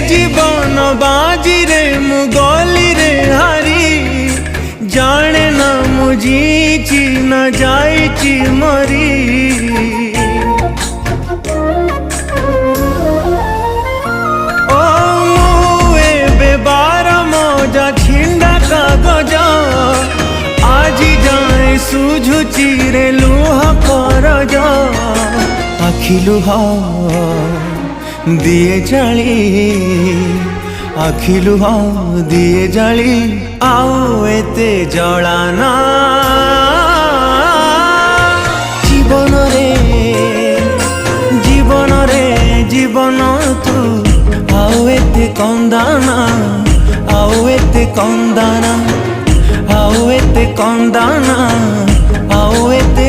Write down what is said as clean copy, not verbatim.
जीवन बाजी रे मु गली रे हारी जाने ना मुझीची न जाइची मरी ओ मुए बेबार मजा छिंडा कागज आजी जाए सुझुची रे लुह करज आखि लुह दिए जाली आखि लुह दिए जाली आओ एते जलाना जीवन रे जीवन तू आओ एते कंदाना आओ एते कंदाना आओ एते कंदाना आओ एते